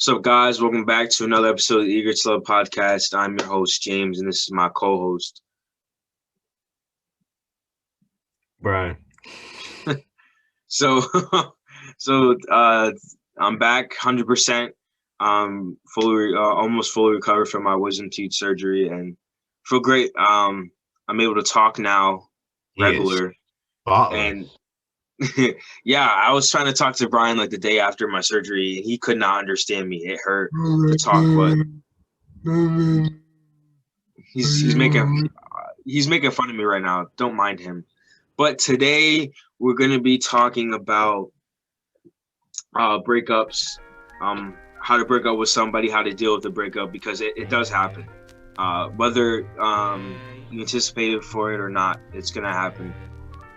So, guys, welcome back to another episode of the Eager to Love podcast. I'm your host, James, and this is my co-host. Brian. So, I'm back 100%. Almost fully recovered from my wisdom teeth surgery and feel great. I'm able to talk now regular. And yeah, I was trying to talk to Brian like the day after my surgery. He could not understand me. It hurt to talk, but he's making fun of me right now. Don't mind him. But today we're going to be talking about breakups, how to break up with somebody, how to deal with the breakup, because it does happen. Whether you anticipated for it or not, it's going to happen.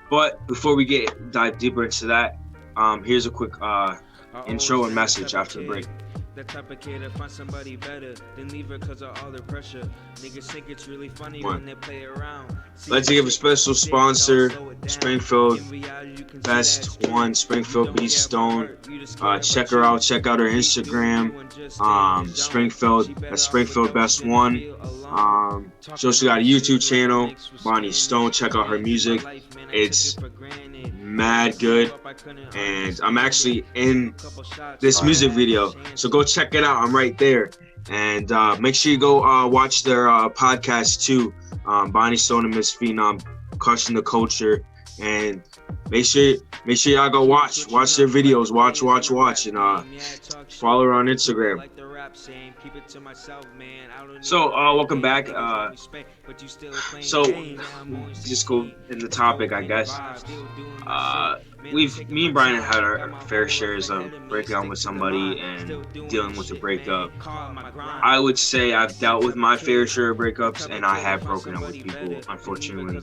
But before we dive deeper into that, here's a quick intro and message after the break. That type of kid to find somebody better than leave her cause of all the pressure. Niggas think it's really funny when they play around. Let's give a special sponsor, Springfield Best One, Springfield Beach Stone. Check her out. Check out her Instagram. Springfield, that's Springfield Best One. She also got a YouTube channel, Bonnie Stone. Check out her music. It's mad good, and I'm actually in this music video, so go check it out. I'm right there, and make sure you go watch their podcast too, Bonnie Stone and Miss Phenom, Crushing the Culture, and make sure y'all go watch their videos, watch, and follow her on Instagram. So welcome back. So just go in the topic, I guess. Me and Brian had our fair shares of breaking up with somebody and dealing with a breakup. I would say I've dealt with my fair share of breakups, and I have broken up with people, unfortunately.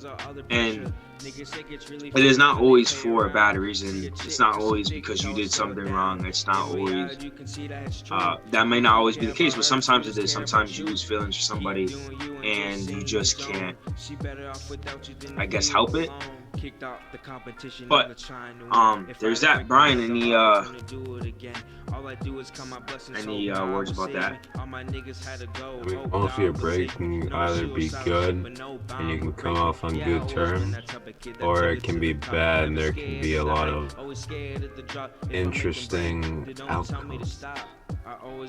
And it is not always for a bad reason. It's not always because you did something wrong. It's not always that may not always be the case, but sometimes it is. Sometimes you lose feelings for somebody and you just can't, I guess, help it. But there's that. Brian, any words about that? I mean, honestly, a break can either be good and you can come off on good terms, or it can be bad and there can be a lot of interesting outcomes. I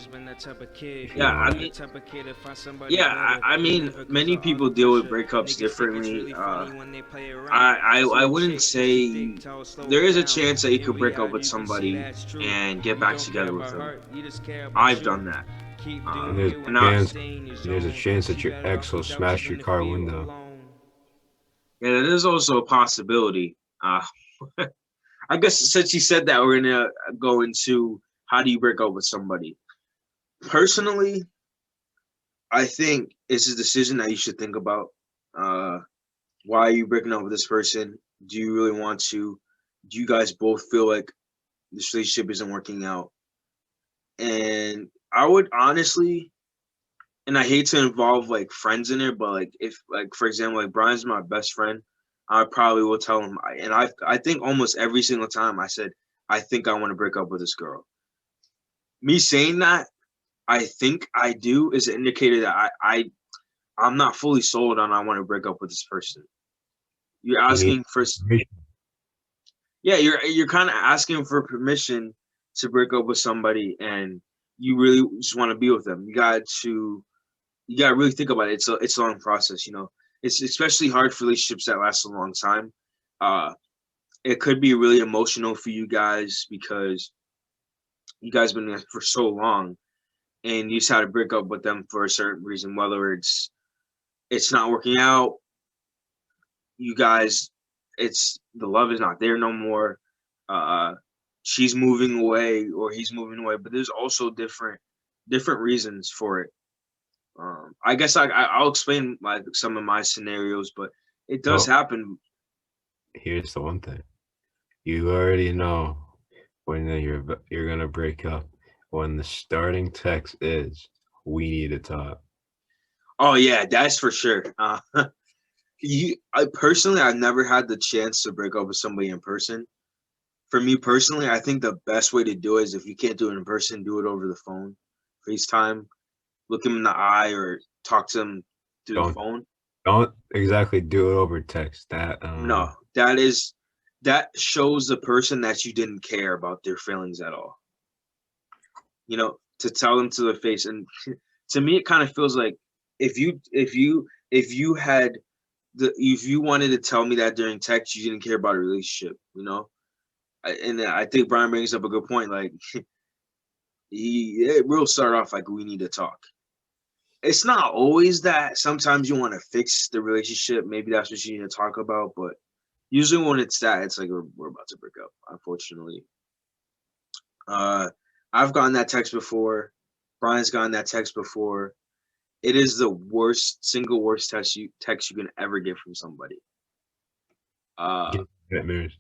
mean, many people deal with breakups differently. I wouldn't say there is a chance that you could break up with somebody and get back together with them. I've done that. There's a chance that your ex will smash your car window. Yeah, that is also a possibility. I guess since you said that, we're gonna go into how do you break up with somebody. Personally, I think it's a decision that you should think about. Why are you breaking up with this person? Do you really want to? Do you guys both feel like this relationship isn't working out? And I would honestly, and I hate to involve like friends in it, but like if like for example, like Brian's my best friend, I probably will tell him. And I think almost every single time I said I think I want to break up with this girl. Me saying that I think I do is an indicator that I'm not fully sold on I want to break up with this person. You're asking for, yeah, you're kind of asking for permission to break up with somebody, and you really just want to be with them. You got to really think about it. It's a long process, you know. It's especially hard for relationships that last a long time. It could be really emotional for you guys because you guys been there for so long, and you just had to break up with them for a certain reason, whether it's not working out, you guys, it's the love is not there no more. She's moving away or he's moving away, but there's also different reasons for it. I guess I'll explain like some of my scenarios, but it does happen. Here's the one thing: you already know when you're gonna break up when the starting text is "we need to talk." Oh yeah, that's for sure. I personally, I've never had the chance to break up with somebody in person. for me personally, I think the best way to do it is if you can't do it in person, do it over the phone, FaceTime, look him in the eye, or talk to him through the Don't phone. don't exactly do it over text. No, that shows the person that you didn't care about their feelings at all. You know, to tell them to their face. And to me, it kind of feels like if you had if you wanted to tell me that during text, you didn't care about a relationship. You know, and I think Brian brings up a good point. Like it will start off like we need to talk. It's not always that. Sometimes you want to fix the relationship. Maybe that's what you need to talk about. But usually when it's that, it's like we're about to break up, unfortunately. I've gotten that text before. Brian's gotten that text before. It is the single worst text you can ever get from somebody. Nightmares.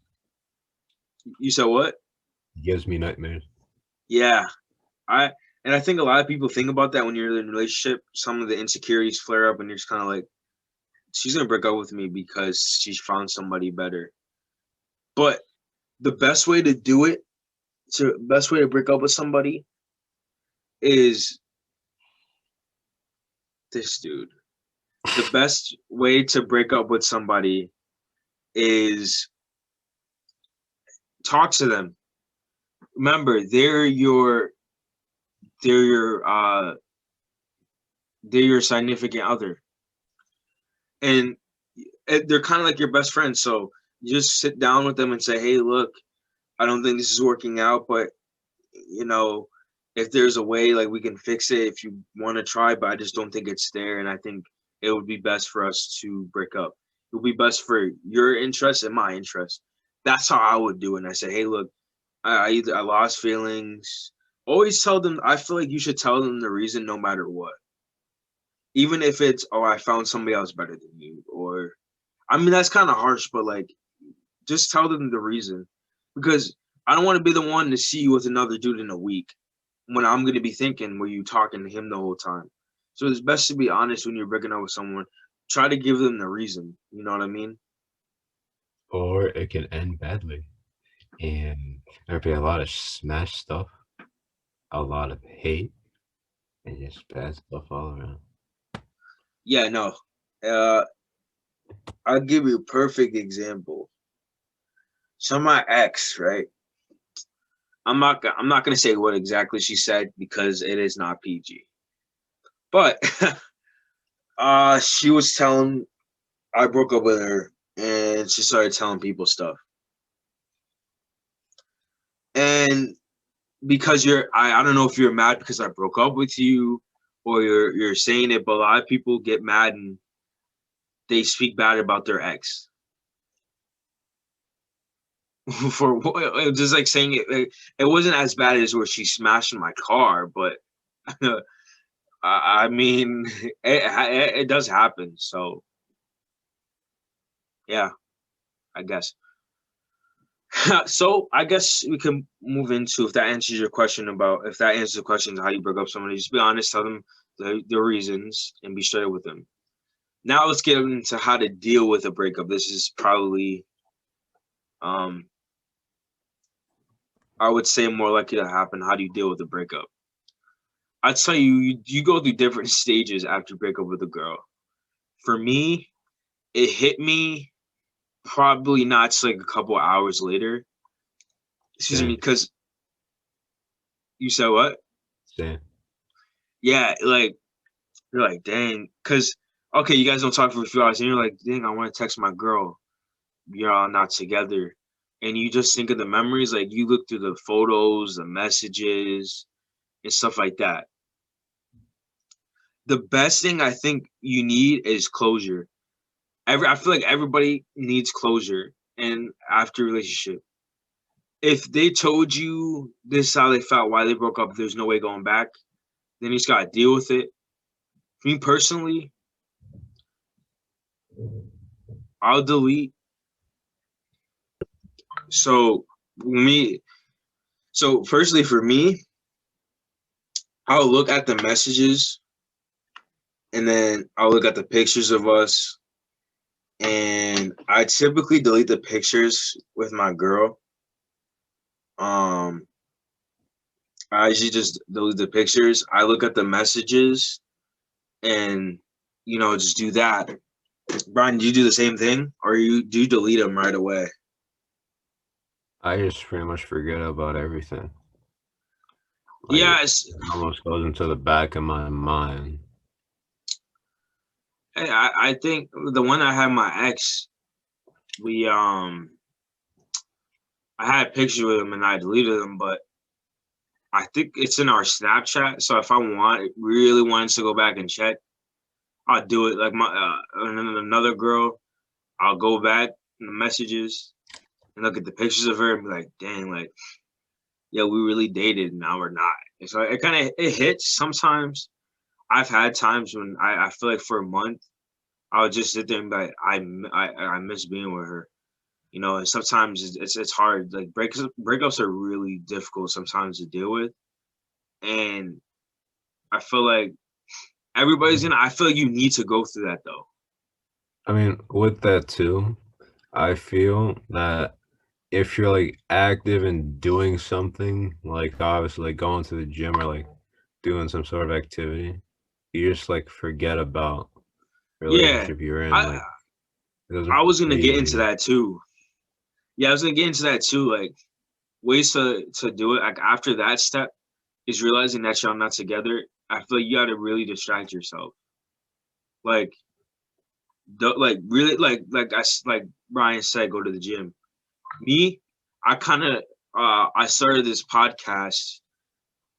You said what? It gives me nightmares. Yeah. I think a lot of people think about that when you're in a relationship. Some of the insecurities flare up and you're just kind of like, she's gonna break up with me because she's found somebody better. But the best way to do it, best way to break up with somebody is this dude. The best way to break up with somebody is talk to them. Remember, they're your significant other, and they're kind of like your best friend. So you just sit down with them and say, hey, look, I don't think this is working out, but you know, if there's a way, like, we can fix it if you want to try, but I just don't think it's there, and I think it would be best for us to break up. It would be best for your interest and my interest. That's how I would do it. And I say, hey, look, I lost feelings. Always tell them. I feel like you should tell them the reason no matter what. Even if it's, oh, I found somebody else better than you. Or, I mean, that's kind of harsh, but like, just tell them the reason. Because I don't want to be the one to see you with another dude in a week when I'm going to be thinking, were you talking to him the whole time? So it's best to be honest when you're breaking up with someone. Try to give them the reason. You know what I mean? Or it can end badly. And there'll be a lot of smash stuff, a lot of hate, and just bad stuff all around. Yeah, no. I'll give you a perfect example. So my ex, right? I'm not gonna say what exactly she said because it is not PG. But she was telling, I broke up with her, and she started telling people stuff. And because I don't know if you're mad because I broke up with you, or you're saying it, but a lot of people get mad and they speak bad about their ex. For just like saying it wasn't as bad as where she smashed my car, but I mean, it does happen. So yeah, I guess. So I guess we can move into, if that answers the question how you break up somebody, just be honest, tell them the reasons, and be straight with them. Now let's get into how to deal with a breakup. This is probably, I would say, more likely to happen. How do you deal with a breakup? I'd tell you go through different stages after you break up with a girl. For me, it hit me probably not like a couple hours later. Excuse me, because you said what? Same. Yeah, like, you're like, dang, because, okay, you guys don't talk for a few hours, and you're like, dang, I want to text my girl. You're all not together. And you just think of the memories, like, you look through the photos, the messages, and stuff like that. The best thing I think you need is closure. I feel like everybody needs closure and after a relationship. If they told you this is how they felt, why they broke up, there's no way going back, then you just gotta deal with it. For me personally, I'll delete. So firstly for me, I'll look at the messages, and then I'll look at the pictures of us, and I typically delete the pictures with my girl. I usually just delete the pictures. I look at the messages and just do that. Brian, do you do the same thing, or do you delete them right away? I just pretty much forget about everything. Like, Yes, it almost goes into the back of my mind. I think the one I had my ex, we I had pictures with him and I deleted them, but I think it's in our Snapchat. So if I really wanted to go back and check, I'll do it. Like another girl, I'll go back in the messages and look at the pictures of her and be like, dang, like, yeah, we really dated, and now we're not. And so it hits sometimes. I've had times when I feel like for a month I would just sit there and be like, I miss being with her, and sometimes it's hard. Like breakups are really difficult sometimes to deal with, and I feel like I feel like you need to go through that though. I mean, with that too, I feel that if you're like active and doing something, like obviously like going to the gym or like doing some sort of activity, you just like forget about Yeah, relationship you're in. I Like it doesn't I was gonna phase get into you. that too. Yeah, I was gonna get into that too. Like ways to do it. Like after that step is realizing that y'all not together. I feel like you got to really distract yourself. Like, really, like Brian said, go to the gym. Me, I kind of I started this podcast,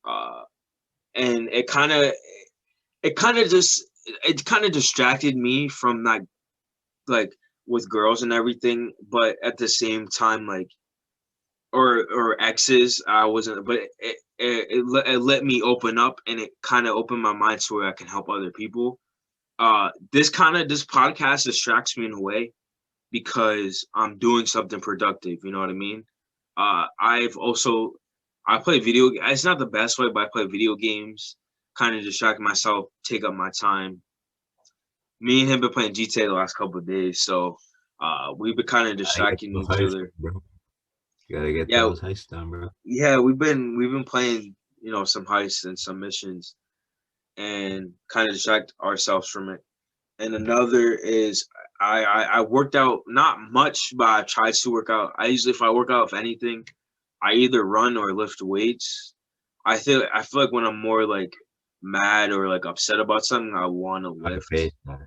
uh, and it kind of distracted me from like with girls and everything, but at the same time like or exes. I wasn't, but it let me open up, and it kind of opened my mind to where I can help other people. This podcast distracts me in a way because I'm doing something productive. You know what I mean? I play video. It's not the best way, but I play video games. Kind of distract myself, take up my time. Me and him been playing GTA the last couple of days, so we've been kind of Gotta get distracting those each heists, other. bro. You gotta get Yeah, those heists done, bro. yeah, we've been playing, some heists and some missions, and kind of distract ourselves from it. And another is I worked out, not much, but I try to work out. If I work out, if anything, I either run or lift weights. I feel like when I'm more like mad or like upset about something, I want to Gotta lift. face that.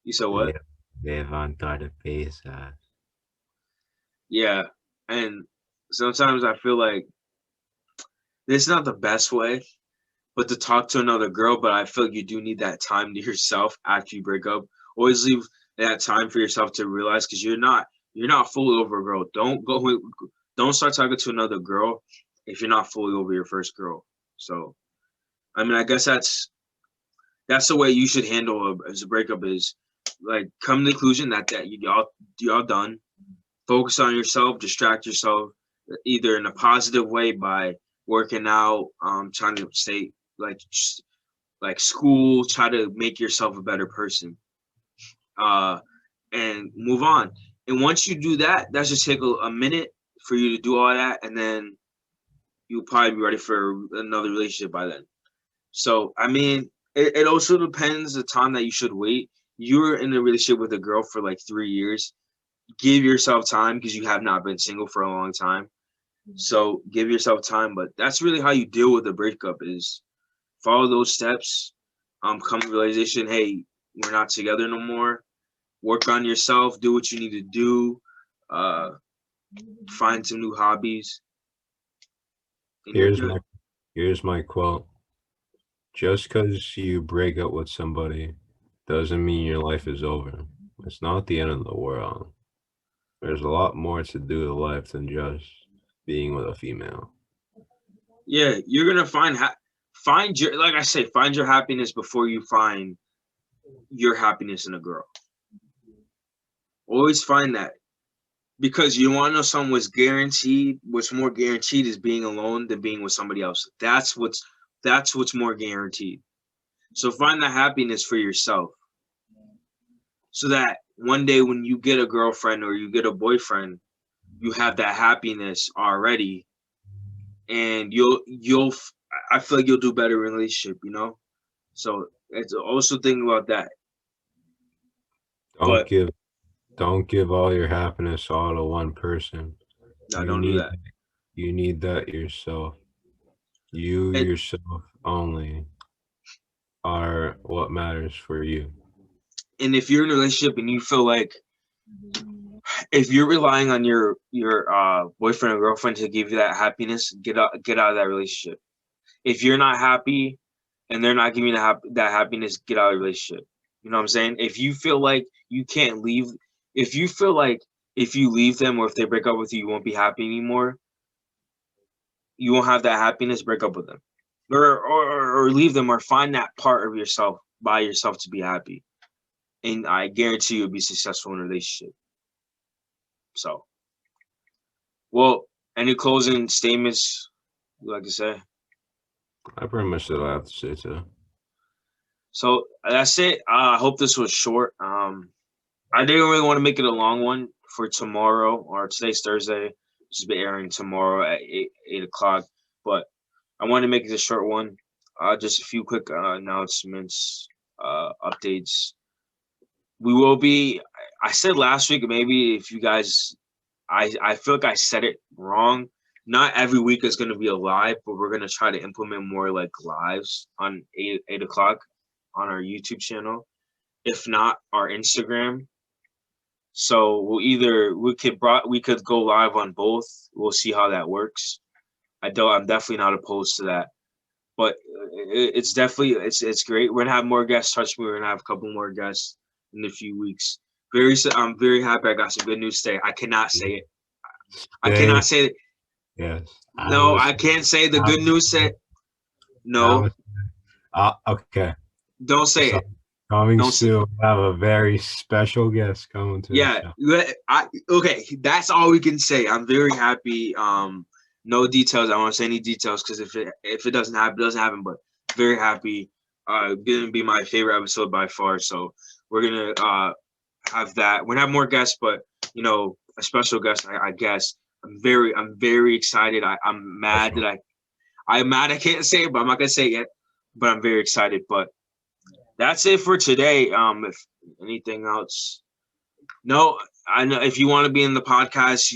You said what? Yeah, gotta face that. Yeah, and sometimes I feel like it's not the best way, but to talk to another girl. But I feel like you do need that time to yourself after you break up. Always leave that time for yourself to realize, because you're not fully over a girl. Don't start talking to another girl if you're not fully over your first girl. So I mean, I guess that's the way you should handle as a breakup, is like come to the conclusion that y'all done. Focus on yourself, distract yourself, either in a positive way by working out, trying to stay like school, try to make yourself a better person, uh, and move on. And once you do that, that should take a minute for you to do all that, and then you'll probably be ready for another relationship by then. So, I mean, it also depends the time that you should wait. You're in a relationship with a girl for like 3 years. Give yourself time because you have not been single for a long time. So give yourself time, but that's really how you deal with a breakup, is follow those steps. Come to realization, hey, we're not together no more. Work on yourself, do what you need to do, uh, find some new hobbies, and you're Here's good. my quote. Just because you break up with somebody doesn't mean your life is over. It's not the end of the world. There's a lot more to do to life than just being with a female. Yeah, you're gonna find your, like I say, find your happiness before you find your happiness in a girl. Always find that, because you want to know something was guaranteed. What's more guaranteed is being alone than being with somebody else. That's what's more guaranteed. So find the happiness for yourself, so that one day when you get a girlfriend or you get a boyfriend, you have that happiness already, and I feel like you'll do better in a relationship, you know. So it's also thinking about that. Don't But give don't give all your happiness all to one person. no, You don't do need that. you need that yourself. You And yourself only are what matters for you. and if you're in a relationship and you feel like if you're relying on your boyfriend or girlfriend to give you that happiness, get out of that relationship. If you're not happy and they're not giving you that happiness, get out of the relationship. You know what I'm saying? If you feel like you can't leave, if you feel like if you leave them or if they break up with you, you won't be happy anymore, you won't have that happiness, break up with them. Or leave them or find that part of yourself by yourself to be happy. And I guarantee you'll be successful in a relationship. So, well, any closing statements you like to say? I pretty much said all I have to say too. So that's it. I hope this was short. I didn't really want to make it a long one for tomorrow, or today's Thursday. This will be airing tomorrow at 8 o'clock. But I wanted to make it a short one. Just a few quick announcements, updates. We will be. I said last week, maybe if you guys, I feel like I said it wrong. Not every week is going to be a live, but we're going to try to implement more like lives on 8 o'clock on our YouTube channel. If not, our Instagram. So we could go live on both. We'll see how that works. I'm definitely not opposed to that. But it's definitely it's great. We're gonna have more guests. Trust me, we're gonna have a couple more guests in a few weeks. I'm very happy. I got some good news today. I cannot say it. I cannot say it. Yes. No, I can't say the good news. No, Okay. don't say it. Coming Don't say. soon, we have a very special guest coming to Yeah, the show. okay. That's all we can say. I'm very happy. No details. I don't want to say any details because if it doesn't happen, it doesn't happen. But very happy. Gonna be my favorite episode by far. So we're gonna have that. We're gonna have more guests, but a special guest. I guess I'm very excited. I'm mad that I'm mad I can't say it, but I'm not gonna say it yet. But I'm very excited. But that's it for today. If anything else. No, I know if you want to be in the podcast,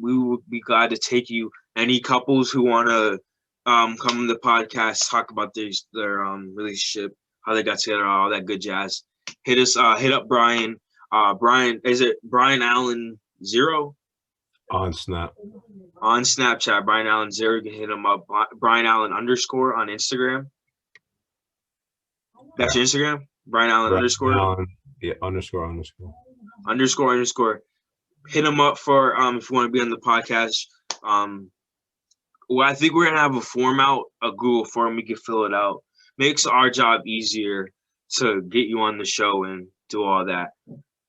we would be glad to take you. Any couples who want to come in the podcast, talk about their relationship, how they got together, all that good jazz. Hit up Brian. Brian, is it Brian Allen 0? On Snap. On Snapchat, Brian Allen 0. You can hit him up. Brian Allen _ on Instagram. That's your Instagram? Brian Allen _ Yeah, underscore. __. Hit him up for if you want to be on the podcast. Well, I think we're gonna have a form out, a Google form. We can fill it out. Makes our job easier to get you on the show and do all that.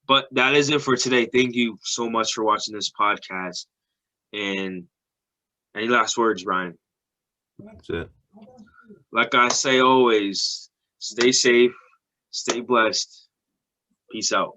But that is it for today. Thank you so much for watching this podcast. And any last words, Brian? That's it. Like I say always, stay safe, stay blessed. Peace out.